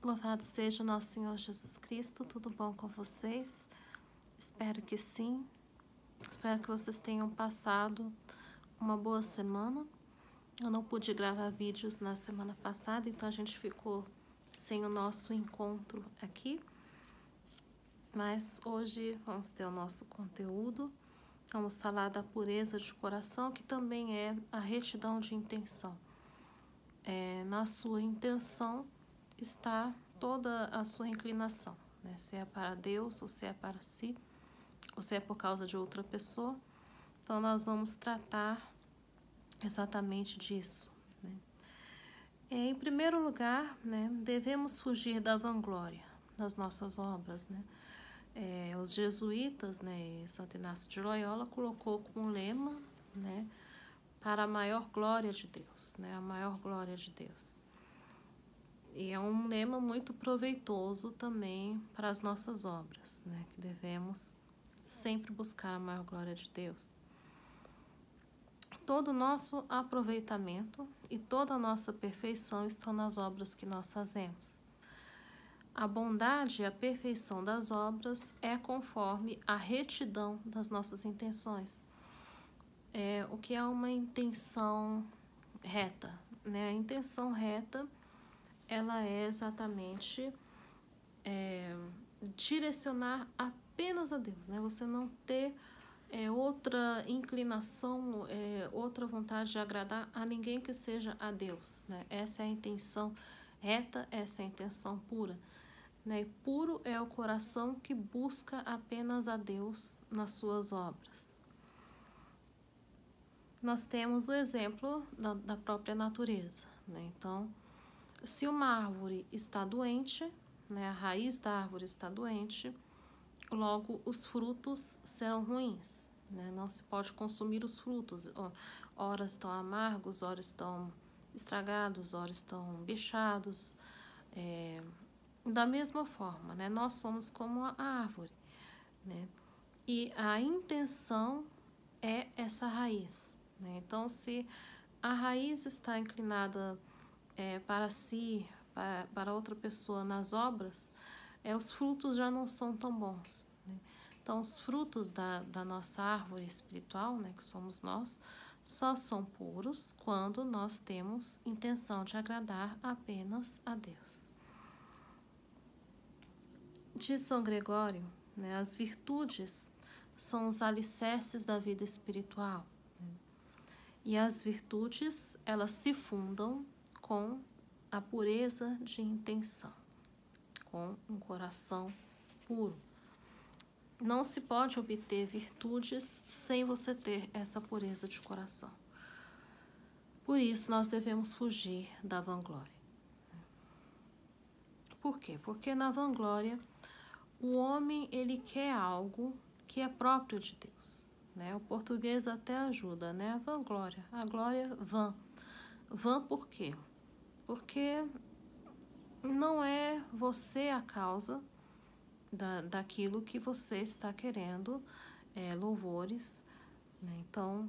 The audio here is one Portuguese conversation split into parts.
Louvado seja o nosso Senhor Jesus Cristo, tudo bom com vocês? Espero que sim. Espero que vocês tenham passado uma boa semana. Eu não pude gravar vídeos na semana passada, então a gente ficou sem o nosso encontro aqui. Mas hoje vamos ter o nosso conteúdo. Vamos falar da pureza de coração, que também é a retidão de intenção. Na sua intenção está toda a sua inclinação, né? Se é para Deus, ou se é para si, ou se é por causa de outra pessoa. Então, nós vamos tratar exatamente disso, né? Em primeiro lugar, né, devemos fugir da vanglória das nossas obras, né? Os jesuítas, né, Santo Inácio de Loyola colocou como lema, né, para a maior glória de Deus, né, a maior glória de Deus. E é um lema muito proveitoso também para as nossas obras, né? Que devemos sempre buscar a maior glória de Deus. Todo o nosso aproveitamento e toda a nossa perfeição estão nas obras que nós fazemos. A bondade e a perfeição das obras é conforme a retidão das nossas intenções. O que é uma intenção reta, né? A intenção reta, ela é exatamente direcionar apenas a Deus, né? Você não ter outra inclinação, outra vontade de agradar a ninguém que seja a Deus, né? Essa é a intenção reta, essa é a intenção pura, né? E puro é o coração que busca apenas a Deus nas suas obras. Nós temos o exemplo da própria natureza, né? Então, se uma árvore está doente, né, a raiz da árvore está doente, logo os frutos serão ruins, né? Não se pode consumir os frutos. Ora estão amargos, ora estão estragados, ora estão bichados. Da mesma forma, né? Nós somos como a árvore, né? E a intenção é essa raiz, né? Então, se a raiz está inclinada para si, para outra pessoa nas obras, os frutos já não são tão bons, né? Então, os frutos da nossa árvore espiritual, né, que somos nós, só são puros quando nós temos intenção de agradar apenas a Deus. Diz São Gregório, né, as virtudes são os alicerces da vida espiritual, né? E as virtudes, elas se fundam com a pureza de intenção, com um coração puro. Não se pode obter virtudes sem você ter essa pureza de coração. Por isso, nós devemos fugir da vanglória. Por quê? Porque na vanglória, o homem, ele quer algo que é próprio de Deus, né? O português até ajuda, né? A vanglória, a glória vã. Vã por quê? Porque não é você a causa daquilo que você está querendo, louvores, né? Então,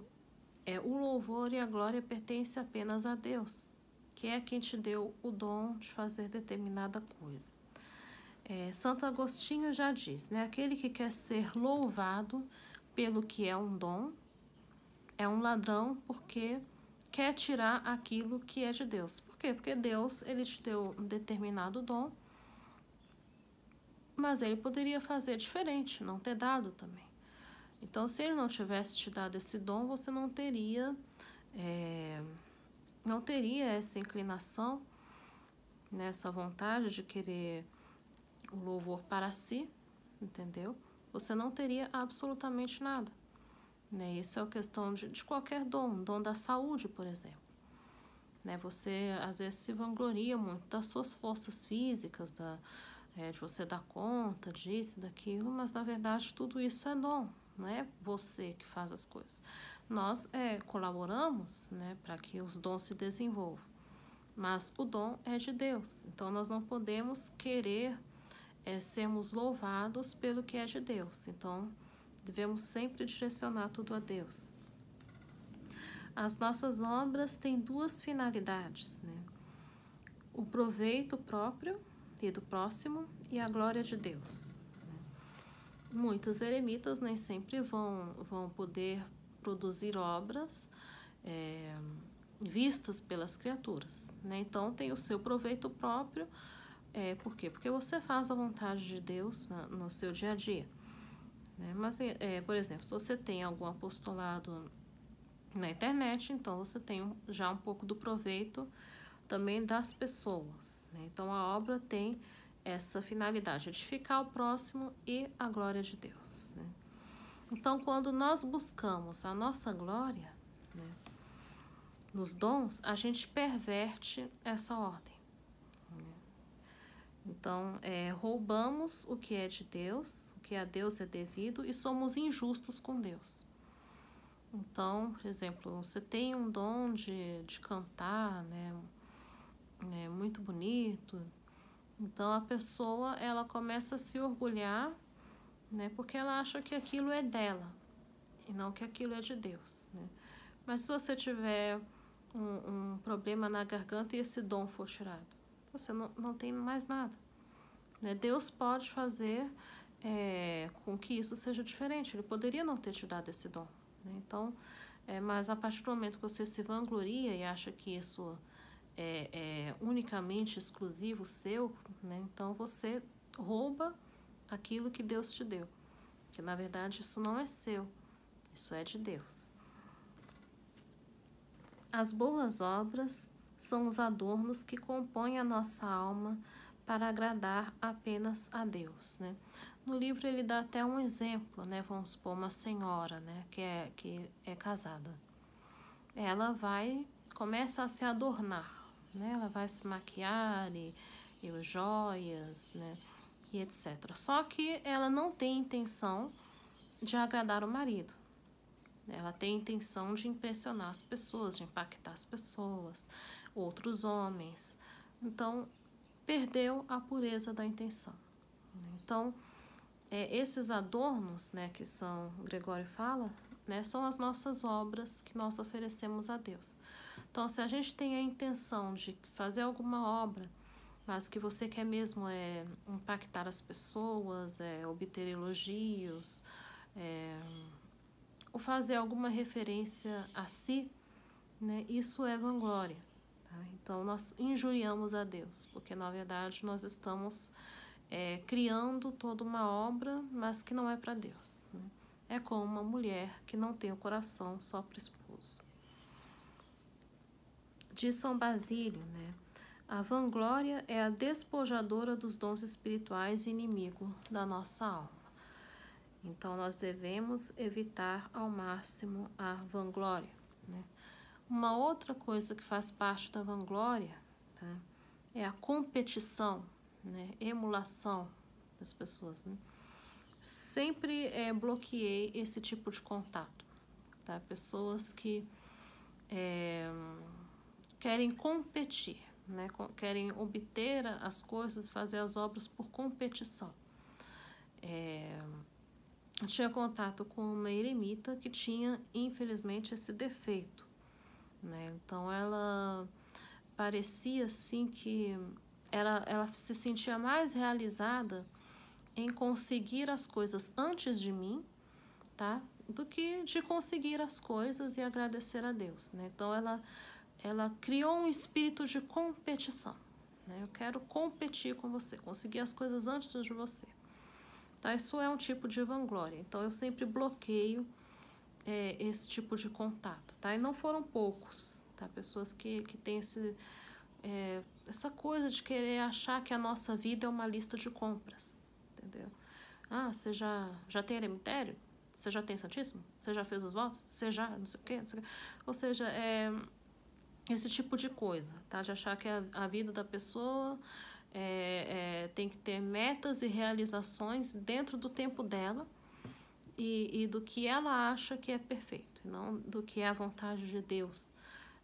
o louvor e a glória pertencem apenas a Deus, que é quem te deu o dom de fazer determinada coisa. Santo Agostinho já diz, né? Aquele que quer ser louvado pelo que é um dom é um ladrão, porque quer tirar aquilo que é de Deus. Por quê? Porque Deus, ele te deu um determinado dom, mas ele poderia fazer diferente, não ter dado também. Então, se ele não tivesse te dado esse dom, você não teria essa inclinação, né, essa vontade de querer o louvor para si, entendeu? Você não teria absolutamente nada, né? Isso é a questão de qualquer dom da saúde, por exemplo, né? Você às vezes se vangloria muito das suas forças físicas, de você dar conta disso, daquilo, mas na verdade tudo isso é dom, não é você que faz as coisas. Nós colaboramos, né, para que os dons se desenvolvam, mas o dom é de Deus, então nós não podemos querer sermos louvados pelo que é de Deus, então devemos sempre direcionar tudo a Deus. As nossas obras têm duas finalidades, né? O proveito próprio, e do próximo e a glória de Deus. Muitos eremitas nem sempre vão poder produzir obras vistas pelas criaturas, né? Então tem o seu proveito próprio. Por quê? Porque você faz a vontade de Deus no seu dia a dia, né? Mas, por exemplo, se você tem algum apostolado na internet, então você tem já um pouco do proveito também das pessoas, né? Então a obra tem essa finalidade, edificar o próximo e a glória de Deus, né? Então, quando nós buscamos a nossa glória, né, nos dons, a gente perverte essa ordem, né? Então, roubamos o que é de Deus, o que a Deus é devido, e somos injustos com Deus. Então, por exemplo, você tem um dom de cantar, né, muito bonito. Então, a pessoa, ela começa a se orgulhar, né, porque ela acha que aquilo é dela e não que aquilo é de Deus, né? Mas se você tiver um problema na garganta e esse dom for tirado, você não tem mais nada, né? Deus pode fazer com que isso seja diferente. Ele poderia não ter te dado esse dom, né? Então, mas a partir do momento que você se vangloria e acha que isso é unicamente exclusivo seu, né? Então você rouba aquilo que Deus te deu, que na verdade isso não é seu, isso é de Deus. As boas obras são os adornos que compõem a nossa alma para agradar apenas a Deus, né? No livro ele dá até um exemplo, né? Vamos supor uma senhora, né, que é casada. Ela começa a se adornar, né? Ela vai se maquiar e os joias, né, e etc. Só que ela não tem intenção de agradar o marido. Ela tem intenção de impressionar as pessoas, de impactar as pessoas, outros homens. Então, perdeu a pureza da intenção. Então, esses adornos, né, que Gregório fala, né, são as nossas obras que nós oferecemos a Deus. Então, se a gente tem a intenção de fazer alguma obra, mas que você quer mesmo impactar as pessoas, obter elogios, ou fazer alguma referência a si, né, isso é vanglória, tá? Então, nós injuriamos a Deus, porque, na verdade, nós estamos criando toda uma obra, mas que não é para Deus, né? É como uma mulher que não tem o coração só para o esposo. Diz São Basílio, né? A vanglória é a despojadora dos dons espirituais e inimigo da nossa alma. Então, nós devemos evitar ao máximo a vanglória, né? Uma outra coisa que faz parte da vanglória, tá, é a competição, né? Emulação das pessoas, né? Sempre bloqueei esse tipo de contato, tá? Pessoas que querem competir, né? Querem obter as coisas, fazer as obras por competição. Eu tinha contato com uma eremita que tinha, infelizmente, esse defeito, né? Então, ela parecia assim que ela se sentia mais realizada em conseguir as coisas antes de mim, tá? Do que de conseguir as coisas e agradecer a Deus, né? Então, ela criou um espírito de competição, né? Eu quero competir com você, conseguir as coisas antes de você. Tá? Isso é um tipo de vanglória. Então, eu sempre bloqueio esse tipo de contato, tá? E não foram poucos, tá? Pessoas que têm essa coisa de querer achar que a nossa vida é uma lista de compras, entendeu? Ah, você já tem eremitério? Você já tem santíssimo? Você já fez os votos? Você já não sei o quê? Não sei o quê. Ou seja, esse tipo de coisa, tá? De achar que a vida da pessoa tem que ter metas e realizações dentro do tempo dela e do que ela acha que é perfeito, não do que é a vontade de Deus.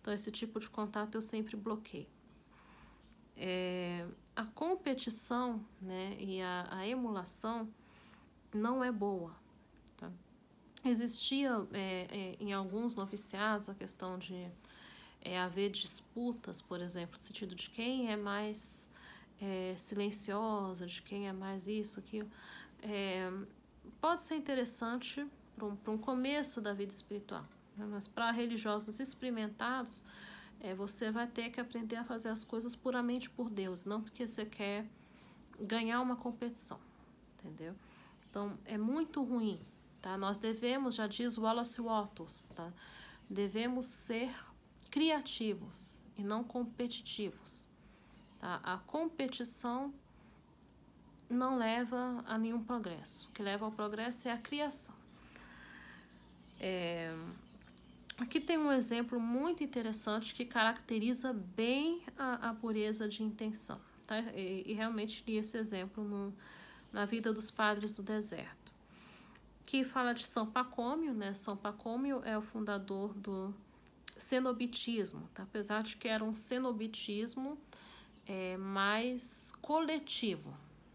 Então, esse tipo de contato eu sempre bloqueio. A competição, né, e a emulação não é boa, tá? Existia em alguns noviciados a questão de haver disputas, por exemplo, no sentido de quem é mais silenciosa, de quem é mais isso, aquilo, pode ser interessante para um começo da vida espiritual, né? Mas para religiosos experimentados, você vai ter que aprender a fazer as coisas puramente por Deus, não porque você quer ganhar uma competição, entendeu? Então, é muito ruim, tá? Nós devemos, já diz Wallace Wattles, tá? Devemos ser criativos e não competitivos, tá? A competição não leva a nenhum progresso. O que leva ao progresso é a criação. Aqui tem um exemplo muito interessante que caracteriza bem a pureza de intenção, tá? E realmente li esse exemplo na vida dos padres do deserto, que fala de São Pacômio, né? São Pacômio é o fundador do cenobitismo, tá? Apesar de que era um cenobitismo mais coletivo,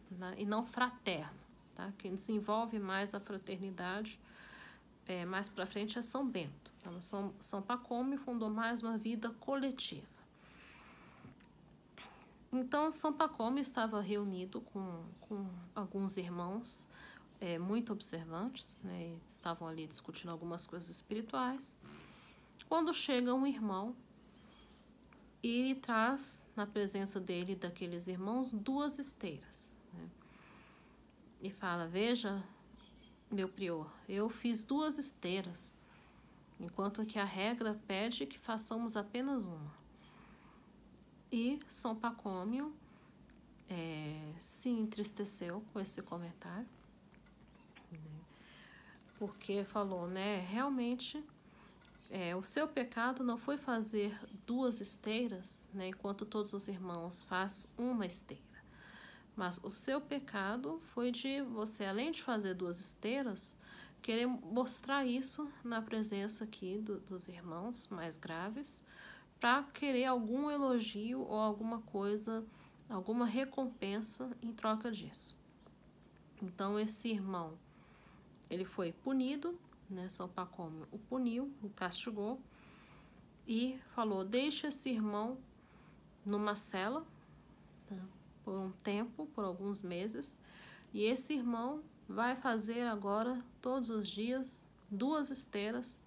né? E não fraterno, tá? Quem desenvolve mais a fraternidade mais para frente é São Bento. Então, São Pacômio fundou mais uma vida coletiva. Então, São Pacômio estava reunido com alguns irmãos muito observantes, né? Estavam ali discutindo algumas coisas espirituais, quando chega um irmão e ele traz na presença dele e daqueles irmãos 2 esteiras, né? E fala: veja, meu prior, eu fiz 2 esteiras, enquanto que a regra pede que façamos apenas uma. E São Pacômio se entristeceu com esse comentário, né? Porque falou, né, realmente o seu pecado não foi fazer 2 esteiras, né, enquanto todos os irmãos fazem uma esteira. Mas o seu pecado foi de você, além de fazer 2 esteiras, querer mostrar isso na presença aqui dos irmãos mais graves, para querer algum elogio ou alguma coisa, alguma recompensa em troca disso. Então, esse irmão, ele foi punido, né? São Pacômio o puniu, o castigou, e falou: deixa esse irmão numa cela, né, por um tempo, por alguns meses, e esse irmão vai fazer agora, todos os dias, 2 esteiras,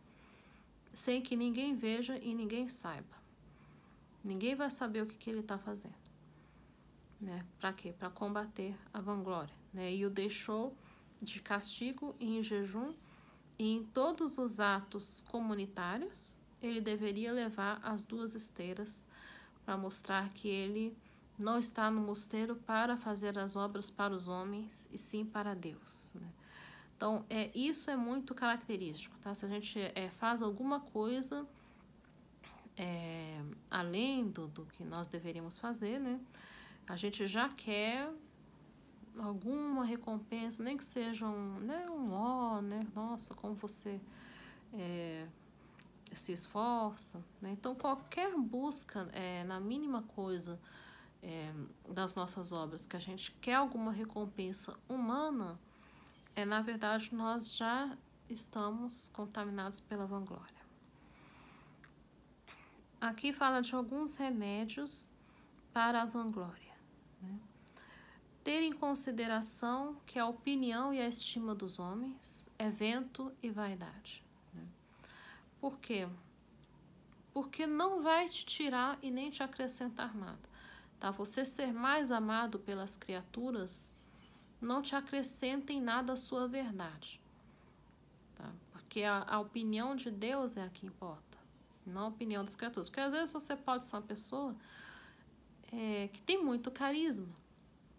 sem que ninguém veja e ninguém saiba. Ninguém vai saber o que ele está fazendo, né? Para quê? Para combater a vanglória, né? E o deixou de castigo e em jejum, e em todos os atos comunitários ele deveria levar as 2 esteiras para mostrar que ele não está no mosteiro para fazer as obras para os homens, e sim para Deus, né? Então, isso é muito característico, tá? Se a gente faz alguma coisa além do que nós deveríamos fazer, né? A gente já quer alguma recompensa, nem que seja né? Nossa, como você se esforça, né? Então, qualquer busca na mínima coisa das nossas obras, que a gente quer alguma recompensa humana, na verdade, nós já estamos contaminados pela vanglória. Aqui fala de alguns remédios para a vanglória, né? Ter em consideração que a opinião e a estima dos homens é vento e vaidade, né? Por quê? Porque não vai te tirar e nem te acrescentar nada, tá? Você ser mais amado pelas criaturas não te acrescenta em nada a sua verdade, tá? Porque a opinião de Deus é a que importa, não a opinião das criaturas. Porque às vezes você pode ser uma pessoa que tem muito carisma,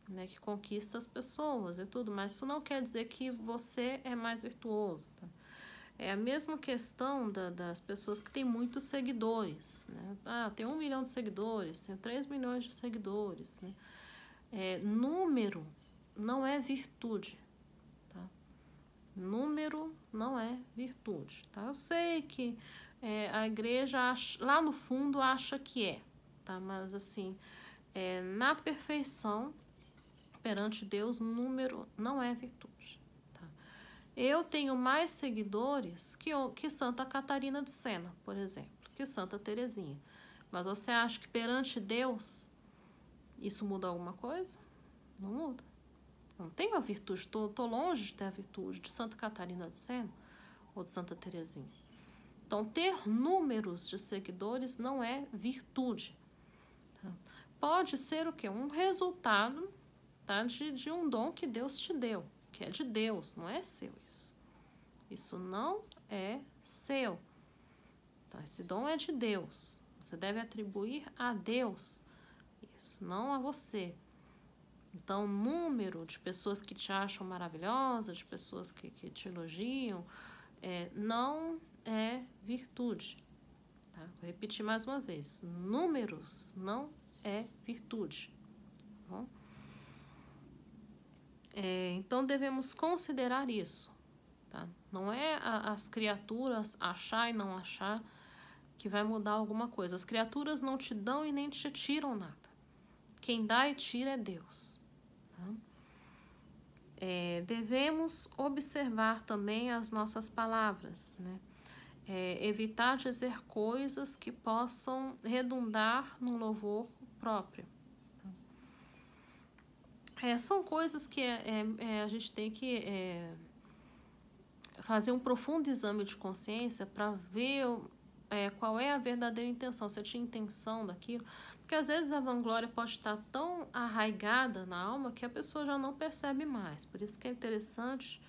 né, que conquista as pessoas e tudo, mas isso não quer dizer que você é mais virtuoso, tá? É a mesma questão das pessoas que têm muitos seguidores, né? Tem 1 milhão de seguidores, tem 3 milhões de seguidores, né? Número não é virtude, tá? Número não é virtude, tá? Eu sei que a igreja lá no fundo acha que tá? Mas assim, na perfeição, perante Deus, número não é virtude, tá? Eu tenho mais seguidores que Santa Catarina de Sena, por exemplo, que Santa Teresinha. Mas você acha que perante Deus Isso muda alguma coisa? Não muda. Não tenho a virtude, estou longe de ter a virtude de Santa Catarina de Sena ou de Santa Teresinha. Então, ter números de seguidores não é virtude. Tá? Pode ser o quê? Um resultado, tá, de um dom que Deus te deu, que é de Deus, não é seu isso. Isso não é seu. Tá? Esse dom é de Deus. Você deve atribuir a Deus isso, não a você. Então, número de pessoas que te acham maravilhosa, de pessoas que te elogiam, não é virtude. Tá? Vou repetir mais uma vez. Números não é virtude. Tá bom? Então, devemos considerar isso. Tá? Não é as criaturas achar e não achar que vai mudar alguma coisa. As criaturas não te dão e nem te tiram nada. Quem dá e tira é Deus. Tá? Devemos observar também as nossas palavras, né? Evitar dizer coisas que possam redundar no louvor próprio. São coisas que a gente tem que fazer um profundo exame de consciência para ver qual é a verdadeira intenção, se eu tinha intenção daquilo, porque às vezes a vanglória pode estar tão arraigada na alma que a pessoa já não percebe mais. Por isso que é interessante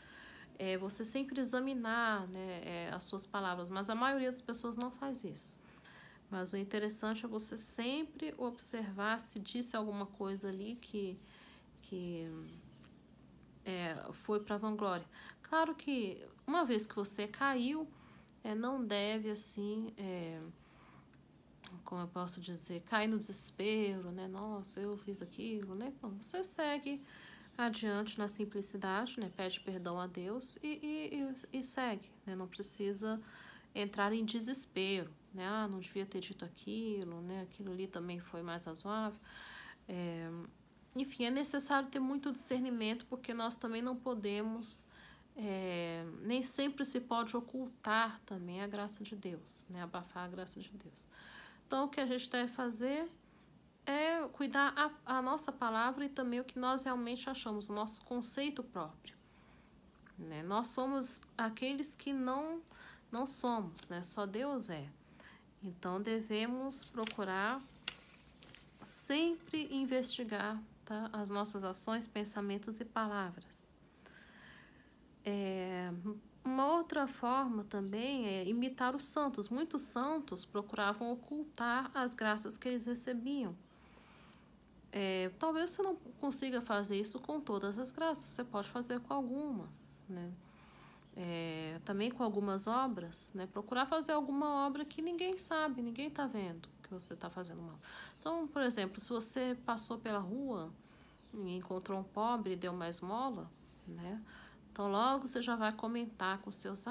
você sempre examinar, né, as suas palavras, mas a maioria das pessoas não faz isso. Mas o interessante é você sempre observar se disse alguma coisa ali que foi para a vanglória. Claro que uma vez que você caiu, não deve assim, como eu posso dizer, cair no desespero, né? Nossa, eu fiz aquilo, né? Então, você segue adiante na simplicidade, né? Pede perdão a Deus e segue, né? Não precisa entrar em desespero, né? Ah, não devia ter dito aquilo, né? Aquilo ali também foi mais razoável. Enfim, é necessário ter muito discernimento, porque nós também não podemos, nem sempre se pode ocultar também a graça de Deus, né? Abafar a graça de Deus. Então, o que a gente deve fazer é cuidar a nossa palavra e também o que nós realmente achamos, o nosso conceito próprio, né? Nós somos aqueles que não somos, né? Só Deus é. Então, devemos procurar sempre investigar, tá, as nossas ações, pensamentos e palavras. Uma outra forma também é imitar os santos. Muitos santos procuravam ocultar as graças que eles recebiam. Talvez você não consiga fazer isso com todas as graças, você pode fazer com algumas, né? Também com algumas obras, né? Procurar fazer alguma obra que ninguém sabe, ninguém está vendo que você está fazendo mal. Então, por exemplo, se você passou pela rua e encontrou um pobre e deu uma esmola, né? Então, logo você já vai comentar com os seus,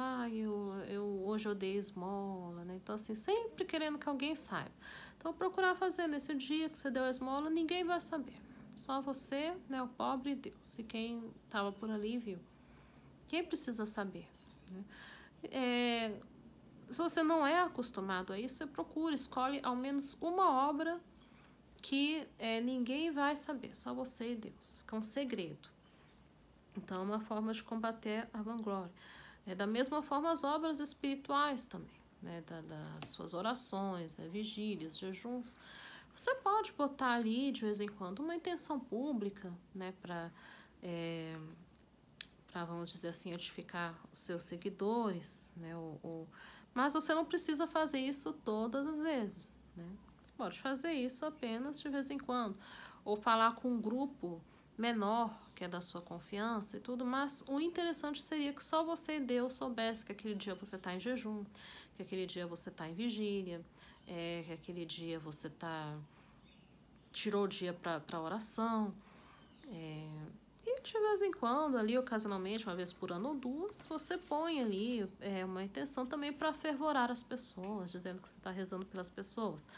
hoje eu dei esmola, né? Então, assim, sempre querendo que alguém saiba. Então, procurar fazer nesse dia que você deu a esmola, ninguém vai saber. Só você, né, o pobre e Deus. E quem estava por ali viu. Quem precisa saber, né? Se você não é acostumado a isso, você procura, escolhe ao menos uma obra que ninguém vai saber, só você e Deus. É um segredo. Então, é uma forma de combater a vanglória. Da mesma forma, as obras espirituais também, né? Das suas orações, vigílias, jejuns. Você pode botar ali, de vez em quando, uma intenção pública, né? Para, vamos dizer assim, edificar os seus seguidores, né? Mas você não precisa fazer isso todas as vezes, né? Você pode fazer isso apenas de vez em quando. Ou falar com um grupo menor, que é da sua confiança e tudo, mas o interessante seria que só você e Deus soubesse que aquele dia você está em jejum, que aquele dia você está em vigília, que aquele dia você tirou o dia para oração, e de vez em quando, ali ocasionalmente, uma vez por ano ou duas, você põe ali uma intenção também para fervorar as pessoas, dizendo que você está rezando pelas pessoas.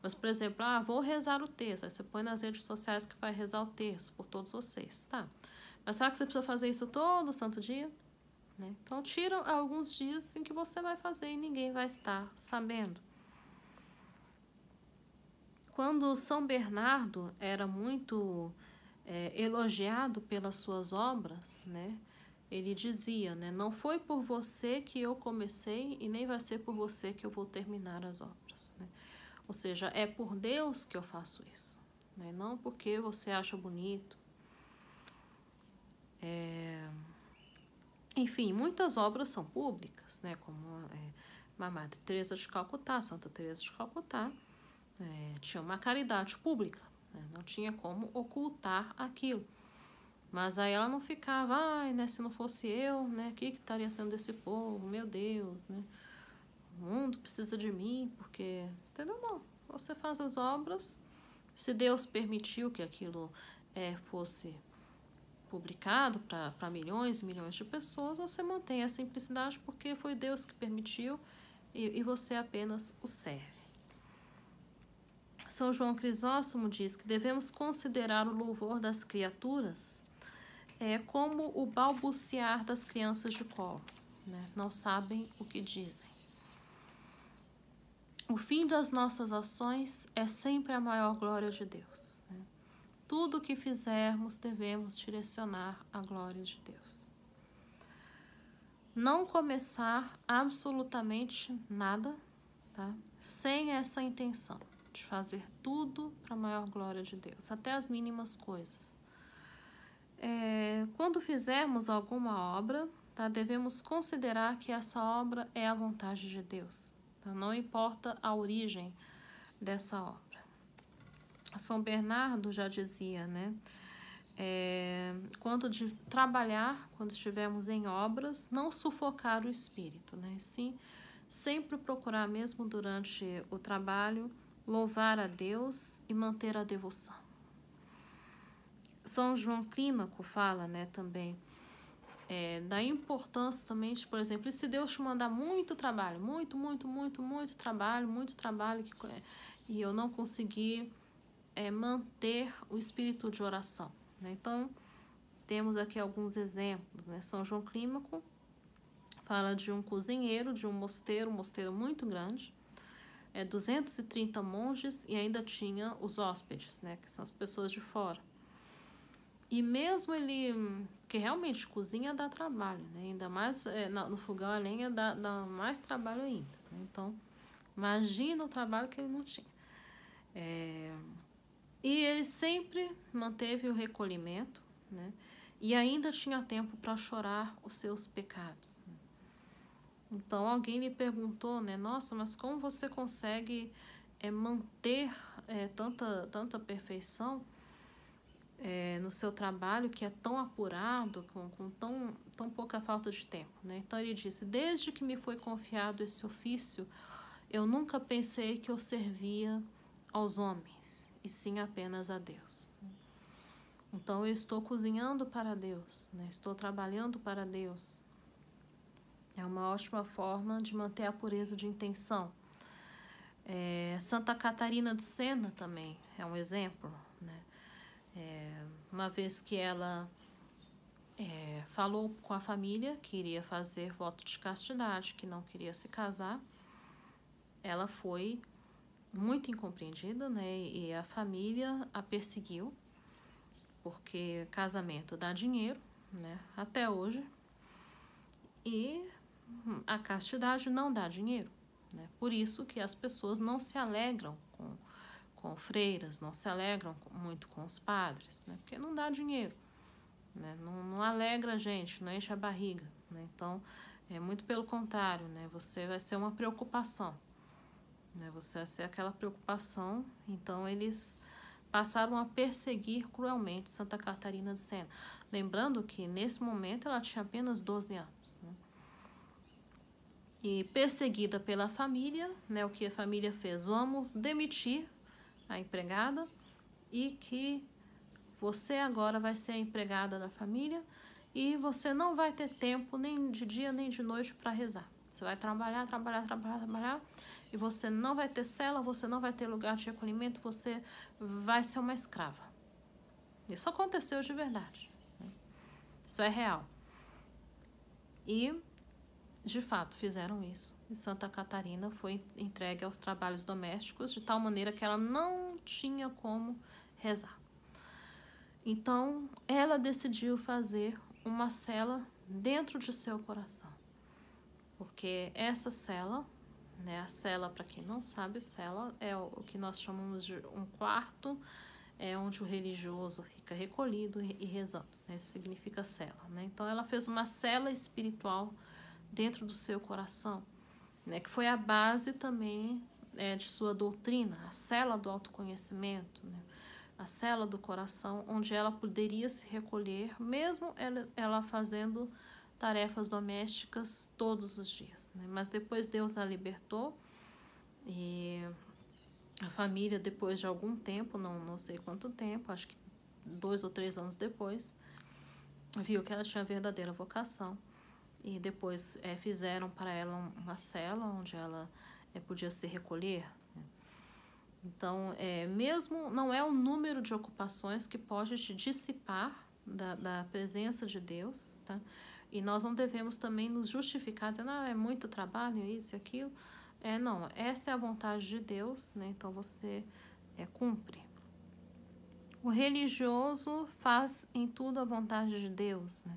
Mas, por exemplo, vou rezar o terço. Aí você põe nas redes sociais que vai rezar o terço por todos vocês, tá? Mas será que você precisa fazer isso todo santo dia? Né? Então, tira alguns dias em que você vai fazer e ninguém vai estar sabendo. Quando São Bernardo era muito elogiado pelas suas obras, né? Ele dizia, né? Não foi por você que eu comecei e nem vai ser por você que eu vou terminar as obras, né? Ou seja, é por Deus que eu faço isso, né? Não porque você acha bonito. Enfim, muitas obras são públicas, né? Como a Madre Teresa de Calcutá, Santa Teresa de Calcutá, tinha uma caridade pública, né? Não tinha como ocultar aquilo. Mas aí ela não ficava, ai, né, se não fosse eu, né, o que estaria sendo desse povo, meu Deus, né, o mundo precisa de mim, porque, entendeu? Não, você faz as obras, se Deus permitiu que aquilo fosse publicado para milhões e milhões de pessoas, você mantém a simplicidade porque foi Deus que permitiu e você apenas o serve. São João Crisóstomo diz que devemos considerar o louvor das criaturas como o balbuciar das crianças de colo, né? Não sabem o que dizem. O fim das nossas ações é sempre a maior glória de Deus, né? Tudo o que fizermos devemos direcionar a glória de Deus. Não começar absolutamente nada, tá? Sem essa intenção de fazer tudo para a maior glória de Deus, até as mínimas coisas. Quando fizermos alguma obra, tá, devemos considerar que essa obra é a vontade de Deus. Tá? Não importa a origem dessa obra. São Bernardo já dizia, né? Quando de trabalhar, quando estivermos em obras, não sufocar o espírito, né? Sim, sempre procurar, mesmo durante o trabalho, louvar a Deus e manter a devoção. São João Clímaco fala, né, também da importância também de, por exemplo, se Deus te mandar muito trabalho, muito trabalho, e eu não conseguir manter o espírito de oração, né? Então, temos aqui alguns exemplos, né? São João Clímaco fala de um cozinheiro, de um mosteiro muito grande, 230 monges e ainda tinha os hóspedes, né, que são as pessoas de fora. E mesmo ele, que realmente cozinha dá trabalho, né? Ainda mais no fogão a lenha dá mais trabalho ainda, né? Então, imagina o trabalho que ele não tinha. E ele sempre manteve o recolhimento, né? E ainda tinha tempo para chorar os seus pecados, né? Então, alguém lhe perguntou, né? Nossa, mas como você consegue manter tanta perfeição no seu trabalho que é tão apurado, com tão pouca falta de tempo, né? Então ele disse, desde que me foi confiado esse ofício, eu nunca pensei que eu servia aos homens, e sim apenas a Deus. Então eu estou cozinhando para Deus, né? Estou trabalhando para Deus. É uma ótima forma de manter a pureza de intenção. Santa Catarina de Sena também é um exemplo, né? Uma vez que ela falou com a família que iria fazer voto de castidade, que não queria se casar, ela foi muito incompreendida, né? E a família a perseguiu, porque casamento dá dinheiro, né? Até hoje. E a castidade não dá dinheiro, né? Por isso que as pessoas não se alegram com freiras, não se alegram muito com os padres, né? Porque não dá dinheiro, né? Não alegra a gente, não enche a barriga, né? Então, muito pelo contrário, né? Você vai ser uma preocupação, né? Você vai ser aquela preocupação. Então, eles passaram a perseguir cruelmente Santa Catarina de Sena. Lembrando que, nesse momento, ela tinha apenas 12 anos, né? E perseguida pela família, né? O que a família fez? Vamos demitir a empregada e que você agora vai ser a empregada da família e você não vai ter tempo nem de dia nem de noite para rezar. Você vai trabalhar e você não vai ter cela, você não vai ter lugar de recolhimento, você vai ser uma escrava. Isso aconteceu de verdade, né? Isso é real. E, de fato, fizeram isso. E Santa Catarina foi entregue aos trabalhos domésticos de tal maneira que ela não tinha como rezar. Então, ela decidiu fazer uma cela dentro de seu coração. Porque essa cela, né, a cela, para quem não sabe, cela é o que nós chamamos de um quarto, onde o religioso fica recolhido e rezando, né? Isso significa cela, né? Então, ela fez uma cela espiritual dentro do seu coração, né? Que foi a base também de sua doutrina, a cela do autoconhecimento, né? A cela do coração, onde ela poderia se recolher, mesmo ela fazendo tarefas domésticas todos os dias, né? Mas depois Deus a libertou e a família, depois de algum tempo, não sei quanto tempo, acho que 2 ou 3 anos depois, viu que ela tinha verdadeira vocação e depois fizeram para ela uma cela onde ela podia se recolher, né? Então, mesmo não é o número de ocupações que pode te dissipar da presença de Deus, tá? E nós não devemos também nos justificar dizendo, é muito trabalho, isso e aquilo. Não, essa é a vontade de Deus, né? Então você cumpre. O religioso faz em tudo a vontade de Deus, né?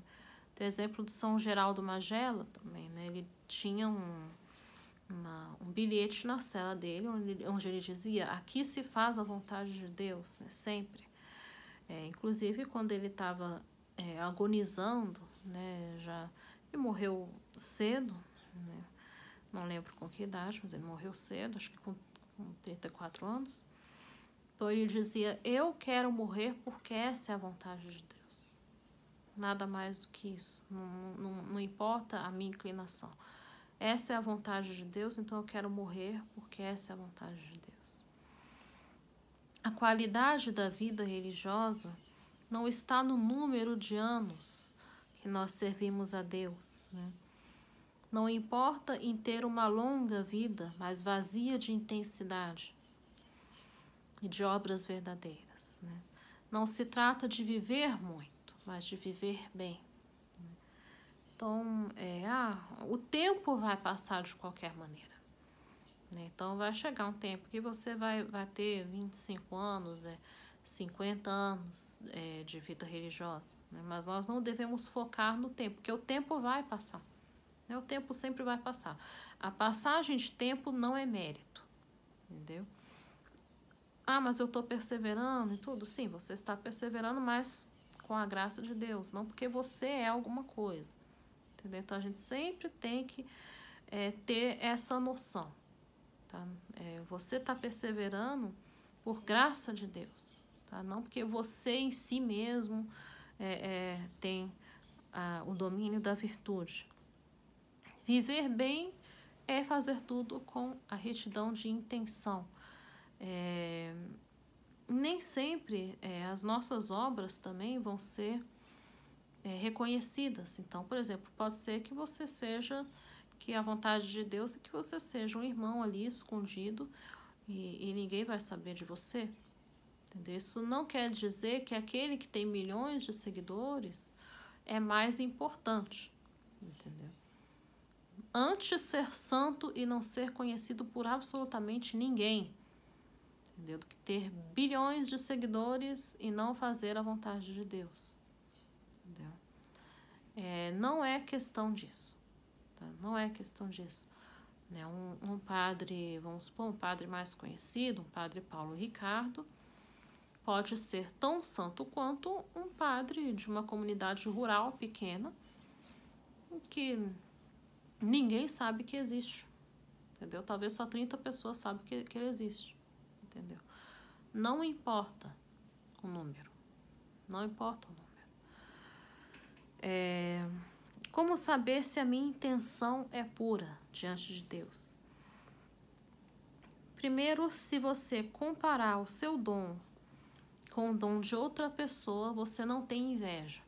Tem exemplo de São Geraldo Magela também, né? Ele tinha um bilhete na cela dele, onde ele dizia, aqui se faz a vontade de Deus, né? Sempre. Inclusive, quando ele estava agonizando, né? Ele morreu cedo, né? Não lembro com que idade, mas ele morreu cedo, acho que com 34 anos. Então ele dizia, eu quero morrer porque essa é a vontade de Deus. Nada mais do que isso. Não importa a minha inclinação. Essa é a vontade de Deus, então eu quero morrer porque essa é a vontade de Deus. A qualidade da vida religiosa não está no número de anos que nós servimos a Deus, né? Não importa em ter uma longa vida, mas vazia de intensidade e de obras verdadeiras, né? Não se trata de viver muito, mas de viver bem. Então, o tempo vai passar de qualquer maneira, né? Então, vai chegar um tempo que você vai ter 25 anos, 50 anos de vida religiosa, né? Mas nós não devemos focar no tempo, porque o tempo vai passar. O tempo sempre vai passar. A passagem de tempo não é mérito, entendeu? Mas eu estou perseverando e tudo. Sim, você está perseverando, mas com a graça de Deus, não porque você é alguma coisa, entendeu? Então, a gente sempre tem que ter essa noção, tá? Você está perseverando por graça de Deus, tá? Não porque você em si mesmo tem o domínio da virtude. Viver bem é fazer tudo com a retidão de intenção. Nem sempre as nossas obras também vão ser reconhecidas. Então, por exemplo, pode ser que a vontade de Deus é que você seja um irmão ali escondido e ninguém vai saber de você. Entendeu? Isso não quer dizer que aquele que tem milhões de seguidores é mais importante, entendeu? Antes ser santo e não ser conhecido por absolutamente ninguém, entendeu? Do que ter bilhões de seguidores e não fazer a vontade de Deus, entendeu? Não é questão disso, tá? Não é questão disso, né? Um padre, vamos supor, um padre mais conhecido, um padre Paulo Ricardo, pode ser tão santo quanto um padre de uma comunidade rural pequena que ninguém sabe que existe, entendeu? Talvez só 30 pessoas sabem que ele existe, entendeu? Não importa o número, não importa o número. Como saber se a minha intenção é pura diante de Deus? Primeiro, se você comparar o seu dom com o dom de outra pessoa, você não tem inveja.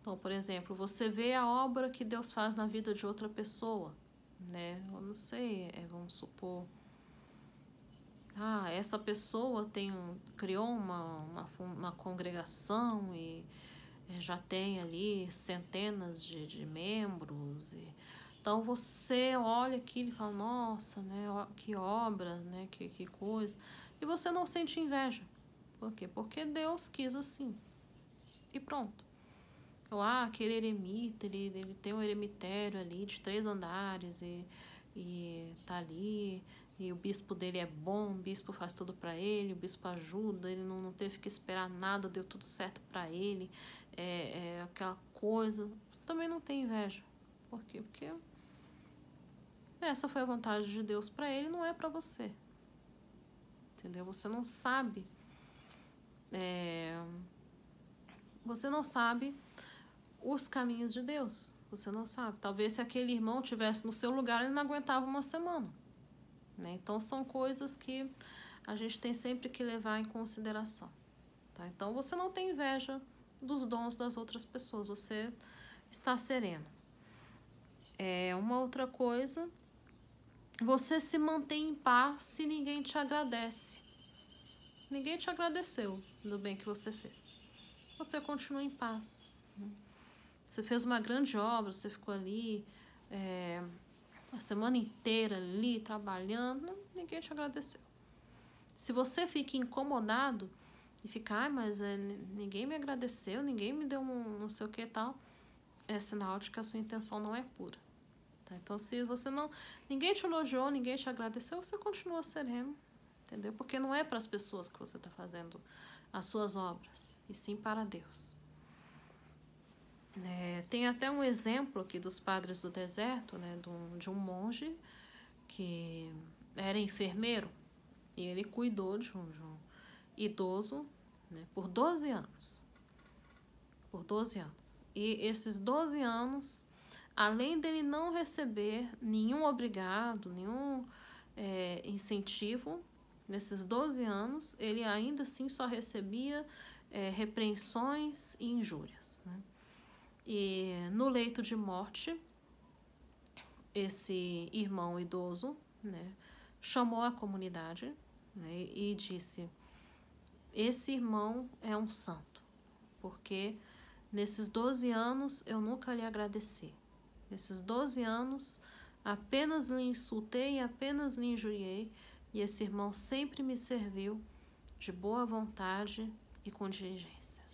Então, por exemplo, você vê a obra que Deus faz na vida de outra pessoa, né? Eu não sei, vamos supor, essa pessoa criou uma congregação e já tem ali centenas de membros. Então, você olha aquilo e fala, nossa, né? Que obra, né? Que coisa. e você não sente inveja. Por quê? Porque Deus quis assim. E pronto. Aquele eremita, ele tem um eremitério ali de 3 andares e tá ali, e o bispo dele é bom, o bispo faz tudo para ele, o bispo ajuda, ele não teve que esperar nada, deu tudo certo para ele, aquela coisa. Você também não tem inveja. Por quê? Porque essa foi a vontade de Deus para ele, não é para você. Entendeu? Você não sabe. Você não sabe os caminhos de Deus. Você não sabe. Talvez se aquele irmão estivesse no seu lugar, ele não aguentava uma semana. Né? Então, são coisas que a gente tem sempre que levar em consideração. Tá? Então, você não tem inveja dos dons das outras pessoas. Você está sereno. Uma outra coisa, você se mantém em paz se ninguém te agradece. Ninguém te agradeceu do bem que você fez. Você continua em paz. Você fez uma grande obra, você ficou ali a semana inteira ali trabalhando, ninguém te agradeceu. Se você fica incomodado e fica, mas ninguém me agradeceu, ninguém me deu não sei o que e tal, é sinal de que a sua intenção não é pura. Tá? Então, se você ninguém te elogiou, ninguém te agradeceu, você continua sereno, entendeu? Porque não é para as pessoas que você está fazendo as suas obras, e sim para Deus. Tem até um exemplo aqui dos padres do deserto, né, de um monge que era enfermeiro e ele cuidou de um idoso, né, por 12 anos. Por 12 anos. E esses 12 anos, além dele não receber nenhum obrigado, nenhum incentivo, nesses 12 anos, ele ainda assim só recebia repreensões e injúrias, né? E no leito de morte, esse irmão idoso, né, chamou a comunidade, né, e disse: esse irmão é um santo, porque nesses 12 anos eu nunca lhe agradeci. Nesses 12 anos apenas lhe insultei, apenas lhe injuriei, e esse irmão sempre me serviu de boa vontade e com diligência.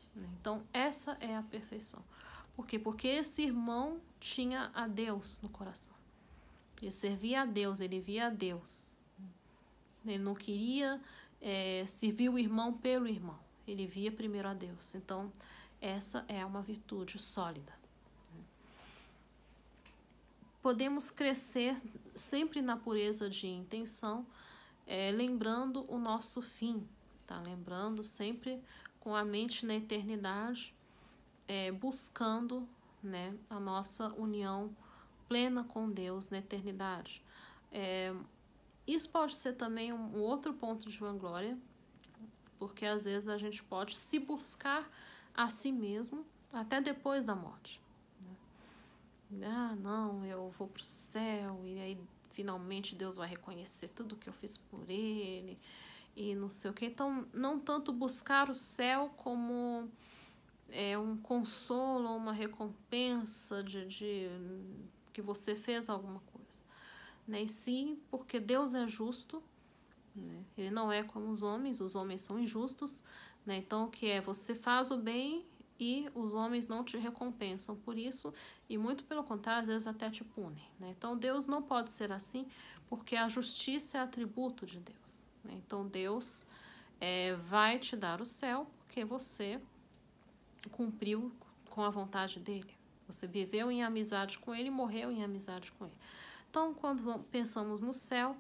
Então, essa é a perfeição. Por quê? Porque esse irmão tinha a Deus no coração. Ele servia a Deus, ele via a Deus. Ele não queria servir o irmão pelo irmão. Ele via primeiro a Deus. Então, essa é uma virtude sólida. Podemos crescer sempre na pureza de intenção, lembrando o nosso fim. Tá? Lembrando sempre com a mente na eternidade, buscando, né, a nossa união plena com Deus na eternidade. Isso pode ser também um outro ponto de vanglória, porque às vezes a gente pode se buscar a si mesmo até depois da morte. Né? Não, eu vou para o céu e aí finalmente Deus vai reconhecer tudo que eu fiz por ele e não sei o que. Então, não tanto buscar o céu como um consolo, uma recompensa de que você fez alguma coisa, né? E sim, porque Deus é justo, né? Ele não é como os homens são injustos, né? Então, o que você faz o bem e os homens não te recompensam por isso, e muito pelo contrário, às vezes até te punem, né? Então, Deus não pode ser assim, porque a justiça é atributo de Deus, né? Então, Deus vai te dar o céu, porque você cumpriu com a vontade dele. Você viveu em amizade com ele e morreu em amizade com ele. Então, quando pensamos no céu,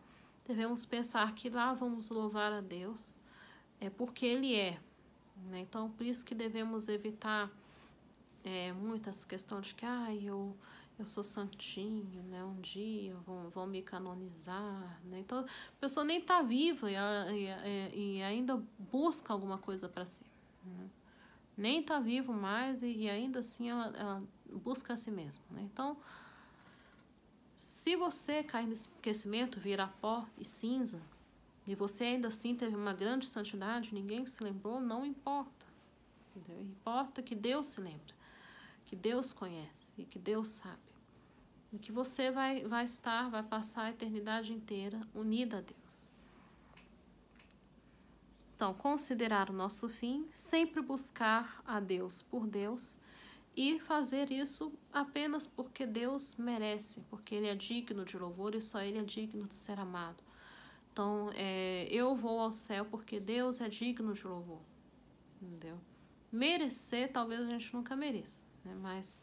devemos pensar que lá vamos louvar a Deus, porque ele é. Né? Então, por isso que devemos evitar muitas questões de que eu sou santinho, né? Um dia vão me canonizar. Né? Então, a pessoa nem está viva e ainda busca alguma coisa para si. Né? Nem está vivo mais e ainda assim ela busca a si mesma. Né? Então, se você cair no esquecimento, virar pó e cinza, e você ainda assim teve uma grande santidade, ninguém se lembrou, não importa. Entendeu? Importa que Deus se lembra, que Deus conhece e que Deus sabe. E que você vai passar a eternidade inteira unida a Deus. Então, considerar o nosso fim, sempre buscar a Deus por Deus e fazer isso apenas porque Deus merece, porque Ele é digno de louvor e só Ele é digno de ser amado. Então, eu vou ao céu porque Deus é digno de louvor, entendeu? Merecer, talvez a gente nunca mereça, né? Mas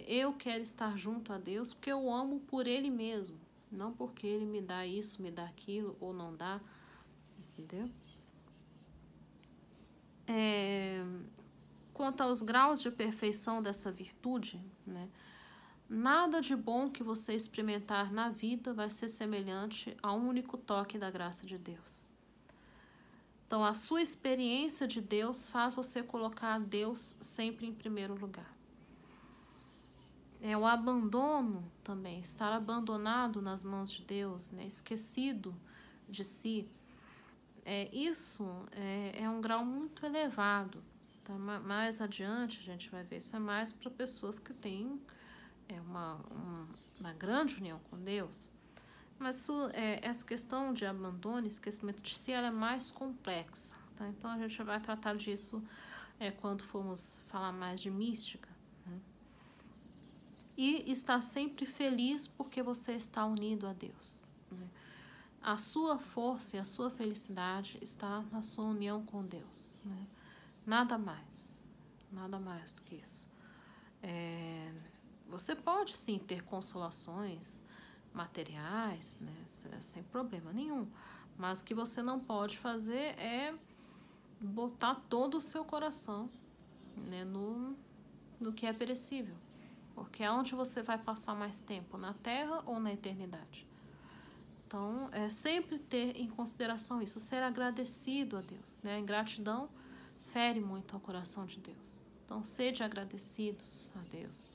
eu quero estar junto a Deus porque eu amo por Ele mesmo, não porque Ele me dá isso, me dá aquilo ou não dá, entendeu? Quanto aos graus de perfeição dessa virtude, né? Nada de bom que você experimentar na vida vai ser semelhante a um único toque da graça de Deus. Então, a sua experiência de Deus faz você colocar Deus sempre em primeiro lugar. O abandono também, estar abandonado nas mãos de Deus, né? Esquecido de si, isso é um grau muito elevado. Tá? Mais adiante a gente vai ver, isso é mais para pessoas que têm uma grande união com Deus. Mas essa questão de abandono, esquecimento de si, ela é mais complexa. Tá? Então a gente vai tratar disso quando formos falar mais de mística. Né? E estar sempre feliz porque você está unido a Deus. Né? A sua força e a sua felicidade está na sua união com Deus. Né? Nada mais do que isso. Você pode sim ter consolações materiais, né, sem problema nenhum, mas o que você não pode fazer é botar todo o seu coração, né, no que é perecível, porque é onde você vai passar mais tempo, na terra ou na eternidade. Então, sempre ter em consideração isso, ser agradecido a Deus, né? A ingratidão fere muito ao coração de Deus. Então, sede agradecidos a Deus.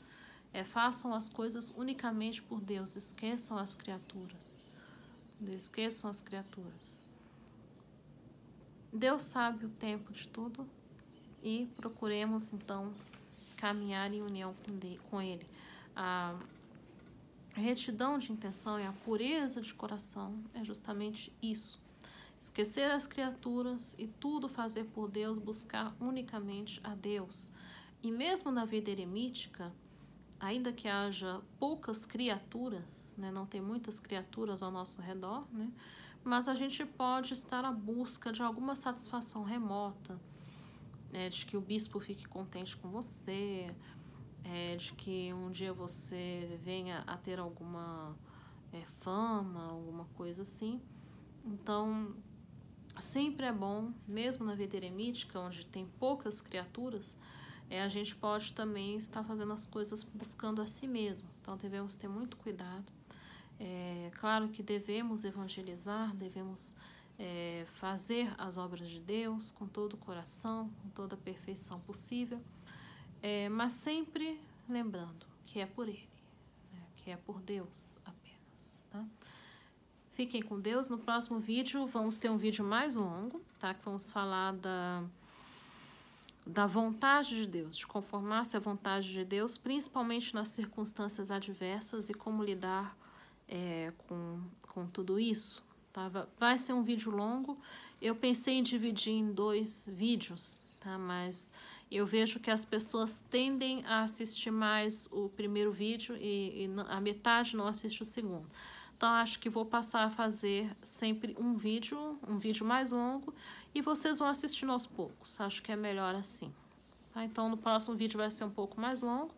Façam as coisas unicamente por Deus, esqueçam as criaturas. Esqueçam as criaturas. Deus sabe o tempo de tudo e procuremos, então, caminhar em união com Ele. A retidão de intenção e a pureza de coração é justamente isso. Esquecer as criaturas e tudo fazer por Deus, buscar unicamente a Deus. E mesmo na vida eremítica, ainda que haja poucas criaturas, né, não tem muitas criaturas ao nosso redor, né, mas a gente pode estar à busca de alguma satisfação remota, de que o bispo fique contente com você, de que um dia você venha a ter alguma fama, alguma coisa assim. Então, sempre é bom, mesmo na vida eremítica, onde tem poucas criaturas, a gente pode também estar fazendo as coisas buscando a si mesmo. Então, devemos ter muito cuidado. Claro que devemos evangelizar, devemos fazer as obras de Deus com todo o coração, com toda a perfeição possível, mas sempre lembrando que é por Ele, né, que é por Deus apenas. Tá? Fiquem com Deus. No próximo vídeo, vamos ter um vídeo mais longo, tá? Que vamos falar da vontade de Deus, de conformar-se à vontade de Deus, principalmente nas circunstâncias adversas e como lidar com tudo isso. Tá? Vai ser um vídeo longo, eu pensei em dividir em 2 vídeos, tá? Mas eu vejo que as pessoas tendem a assistir mais o primeiro vídeo e a metade não assiste o segundo. Então, acho que vou passar a fazer sempre um vídeo mais longo, e vocês vão assistindo aos poucos. Acho que é melhor assim. Tá? Então, no próximo vídeo vai ser um pouco mais longo,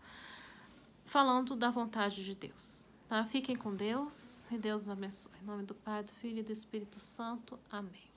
falando da vontade de Deus. Tá? Fiquem com Deus e Deus os abençoe. Em nome do Pai, do Filho e do Espírito Santo. Amém.